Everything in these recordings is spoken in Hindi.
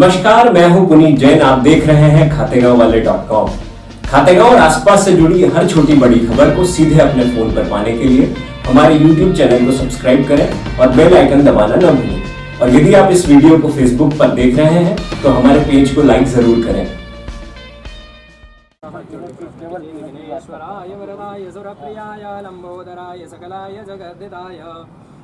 नमस्कार, मैं हूं पुनीत जैन। आप देख रहे हैं खातेगांव खातेगांव और आसपास से जुड़ी हर छोटी बड़ी खबर को सीधे अपने फोन पर पाने के लिए हमारे YouTube चैनल को सब्सक्राइब करें और बेल आइकन दबाना न भूलें। और यदि आप इस वीडियो को Facebook पर देख रहे हैं तो हमारे पेज को लाइक जरूर करें।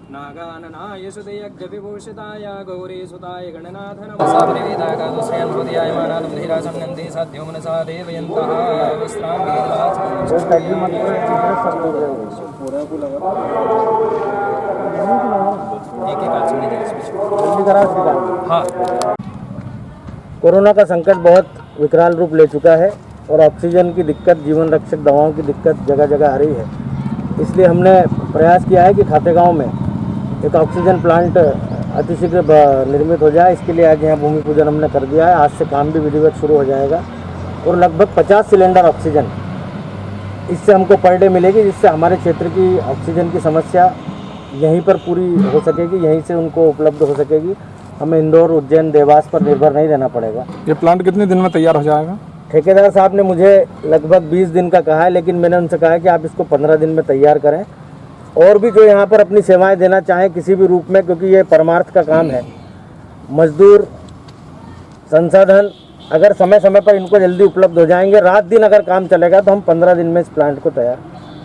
नागाननाय सुदयज्ञविभूषिताय गौरीसुताय गणनाथनमसावनिवेदाय गादुश्रेयन्वदयाय मानादमधिरासन्नन्ति साध्यो मनसा देवयन्तः कोरोना का संकट बहुत विकराल रूप ले चुका है और ऑक्सीजन की दिक्कत, जीवन रक्षक दवाओं की दिक्कत जगह जगह आ रही है। इसलिए हमने प्रयास किया है कि खातेगांव में एक ऑक्सीजन प्लांट अतिशीघ्र निर्मित हो जाए। इसके लिए आज यहाँ भूमि पूजन हमने कर दिया है। आज से काम भी विधिवत शुरू हो जाएगा और लगभग 50 सिलेंडर ऑक्सीजन इससे हमको पर डे मिलेगी, जिससे हमारे क्षेत्र की ऑक्सीजन की समस्या यहीं पर पूरी हो सकेगी, यहीं से उनको उपलब्ध हो सकेगी। हमें इंदौर, उज्जैन, देवास पर निर्भर नहीं रहना पड़ेगा। ये प्लांट कितने दिन में तैयार हो जाएगा? ठेकेदार साहब ने मुझे लगभग 20 दिन का कहा है, लेकिन मैंने उनसे कहा है कि आप इसको 15 दिन में तैयार करें। और भी जो यहाँ पर अपनी सेवाएं देना चाहें किसी भी रूप में, क्योंकि ये परमार्थ का काम है, मजदूर, संसाधन अगर समय समय पर इनको जल्दी उपलब्ध हो जाएंगे, रात दिन अगर काम चलेगा तो हम 15 दिन में इस प्लांट को तैयार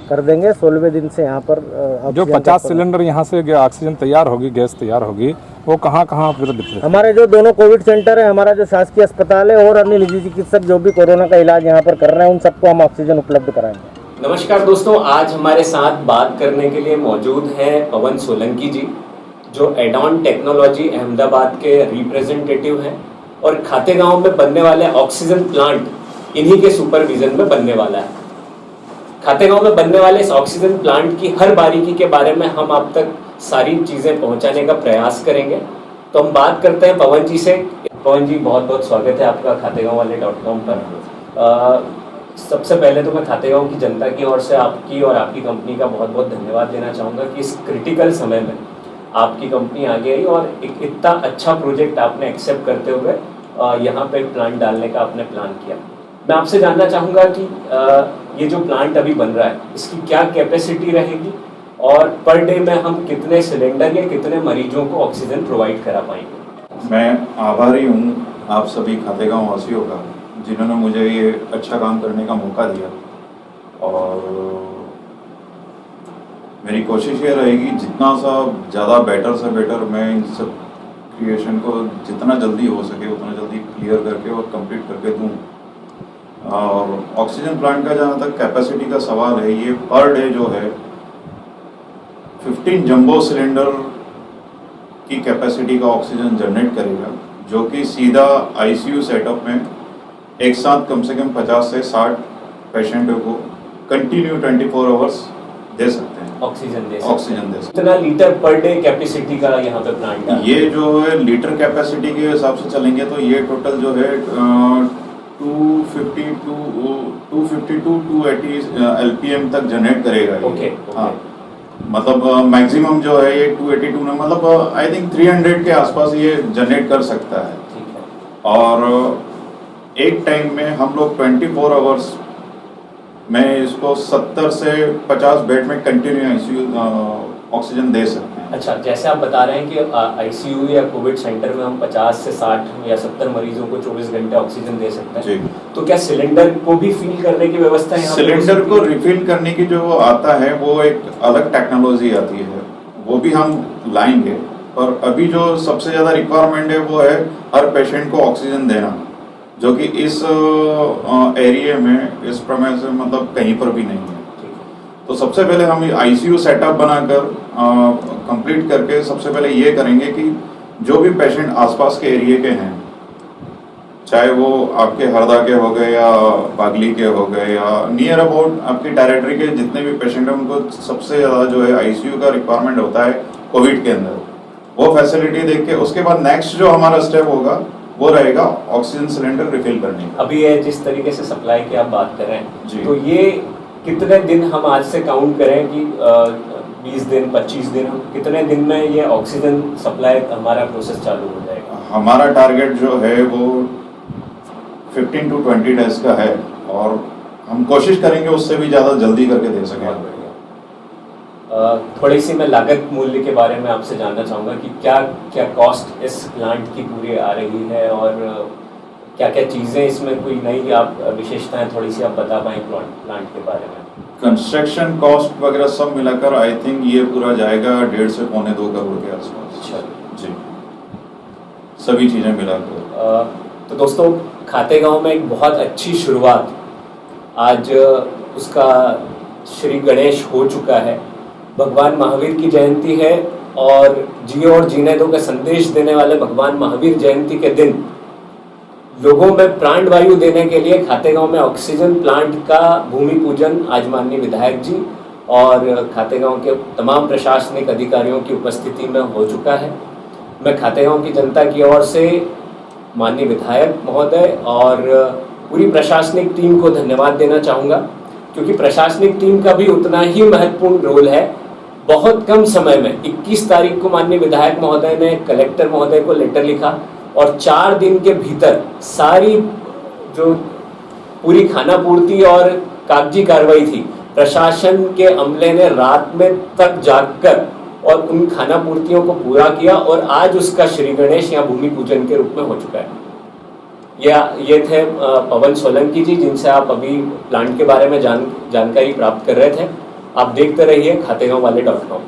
कर देंगे। 16वें दिन से यहाँ पर जो 50 सिलेंडर यहाँ से ऑक्सीजन तैयार होगी, गैस तैयार होगी, वो कहाँ कहाँ फिर हमारे जो दोनों कोविड सेंटर है, हमारा जो शासकीय अस्पताल है और अन्य निजी चिकित्सक जो भी कोरोना का इलाज यहाँ पर कर रहे हैं, उन सबको हम ऑक्सीजन उपलब्ध कराएंगे। नमस्कार दोस्तों, आज हमारे साथ बात करने के लिए मौजूद हैं पवन सोलंकी जी, जो एडॉन टेक्नोलॉजी अहमदाबाद के रिप्रेजेंटेटिव हैं और खातेगांव में बनने वाले ऑक्सीजन प्लांट इन्हीं के सुपरविजन में बनने वाला है। खातेगांव में बनने वाले इस ऑक्सीजन प्लांट की हर बारीकी के बारे में हम आप तक सारी चीजें पहुंचाने का प्रयास करेंगे। तो हम बात करते हैं पवन जी से। पवन जी, बहुत बहुत स्वागत है आपका खातेगांव.com पर। सबसे पहले तो मैं खातेगांव की जनता की ओर से आपकी और आपकी कंपनी का बहुत बहुत धन्यवाद देना चाहूँगा कि इस क्रिटिकल समय में आपकी कंपनी आगे आई और एक इतना अच्छा प्रोजेक्ट आपने एक्सेप्ट करते हुए यहाँ पे एक प्लांट डालने का आपने प्लान किया। मैं आपसे जानना चाहूँगा कि ये जो प्लांट अभी बन रहा है, इसकी क्या कैपेसिटी रहेगी और पर डे में हम कितने सिलेंडर या कितने मरीजों को ऑक्सीजन प्रोवाइड करा पाएंगे? मैं आभारी हूँ आप सभी खातेगांव वासियों का, जिन्होंने मुझे ये अच्छा काम करने का मौका दिया। और मेरी कोशिश ये रहेगी जितना सा ज़्यादा बेटर से बेटर मैं इन सब क्रिएशन को जितना जल्दी हो सके उतना जल्दी क्लियर करके और कंप्लीट करके दूँ। और ऑक्सीजन प्लांट का जहाँ तक कैपेसिटी का सवाल है, ये पर डे जो है 15 जंबो सिलेंडर की कैपेसिटी का ऑक्सीजन जनरेट करेगा, जो कि सीधा आईसीयू सेटअप में एक साथ कम से कम 50 से 60 पेशेंटों को कंटिन्यू 24 आवर्स दे सकते हैं, ऑक्सीजन दे सकते। कितना लीटर पर डे कैपेसिटी का यहाँ पे प्लांट है? ये जो है लीटर कैपेसिटी के हिसाब से चलेंगे तो ये टोटल जो है 250 to 280 LPM तक जनरेट करेगा। ओके। हाँ, मतलब मैक्सिमम जो है ये 282 में, मतलब आई थिंक 300 के आसपास ये जनरेट कर सकता है। और एक टाइम में हम लोग 24 आवर्स में इसको 70 से 50 बेड में कंटिन्यू आईसीयू ऑक्सीजन दे सकते हैं। अच्छा, जैसे आप बता रहे हैं कि आईसीयू या कोविड सेंटर में हम 50 से 60 या 70 मरीजों को 24 घंटे ऑक्सीजन दे सकते हैं जी। तो क्या सिलेंडर को भी फिल करने की व्यवस्था है? सिलेंडर को रिफिल करने की जो आता है वो एक अलग टेक्नोलॉजी आती है, वो भी हम लाएंगे। और अभी जो सबसे ज़्यादा रिक्वायरमेंट है वो है हर पेशेंट को ऑक्सीजन देना, जो कि इस एरिया में इस प्रमेय से मतलब कहीं पर भी नहीं है। तो सबसे पहले हम आईसीयू सेटअप बनाकर कंप्लीट करके सबसे पहले ये करेंगे कि जो भी पेशेंट आसपास के एरिया के हैं, चाहे वो आपके हरदा के हो गए या बागली के हो गए या नियर अबाउट आपकी टेरिटरी के जितने भी पेशेंट हैं, उनको सबसे ज़्यादा जो है आईसीयू का रिक्वायरमेंट होता है कोविड के अंदर, वो फैसिलिटी देख के उसके बाद नेक्स्ट जो हमारा स्टेप होगा वो रहेगा ऑक्सीजन सिलेंडर रिफिल करने का। अभी ये जिस तरीके से सप्लाई की आप बात कर रहे हैं जी, तो ये कितने दिन हम आज से काउंट करें कि 20 दिन 25 दिन, हम कितने दिन में ये ऑक्सीजन सप्लाई हमारा प्रोसेस चालू हो जाएगा? हमारा टारगेट जो है वो 15 to 20 डेज का है और हम कोशिश करेंगे उससे भी ज़्यादा जल्दी करके दे सकें। थोड़ी सी मैं लागत मूल्य के बारे में आपसे जानना चाहूँगा कि क्या क्या कॉस्ट इस प्लांट की पूरी आ रही है और क्या क्या चीज़ें इसमें कोई नई आप विशेषताएं थोड़ी सी आप बता पाएँ प्लांट के बारे में। कंस्ट्रक्शन कॉस्ट वगैरह सब मिलाकर आई थिंक ये पूरा जाएगा 1.5 से पौने 2 करोड़ के आसपास। अच्छा जी, सभी चीज़ें मिलाकर। तो दोस्तों, खातेगांव में एक बहुत अच्छी शुरुआत आज उसका श्री गणेश हो चुका है। भगवान महावीर की जयंती है और जियो और जीने दो का संदेश देने वाले भगवान महावीर जयंती के दिन लोगों में प्राण वायु देने के लिए खातेगांव में ऑक्सीजन प्लांट का भूमि पूजन आज माननीय विधायक जी और खातेगांव के तमाम प्रशासनिक अधिकारियों की उपस्थिति में हो चुका है। मैं खातेगांव की जनता की ओर से माननीय विधायक महोदय और पूरी प्रशासनिक टीम को धन्यवाद देना चाहूँगा, क्योंकि प्रशासनिक टीम का भी उतना ही महत्वपूर्ण रोल है। बहुत कम समय में 21 तारीख को माननीय विधायक महोदय ने कलेक्टर महोदय को लेटर लिखा और 4 दिन के भीतर सारी जो पूरी खानापूर्ति और कागजी कार्रवाई थी, प्रशासन के अमले ने रात में तक जागकर और उन खानापूर्तियों को पूरा किया और आज उसका श्री गणेश या भूमि पूजन के रूप में हो चुका है। ये थे पवन सोलंकी जी, जिनसे आप अभी प्लांट के बारे में जानकारी प्राप्त कर रहे थे। आप देखते रहिए खातेगांव वाले .com।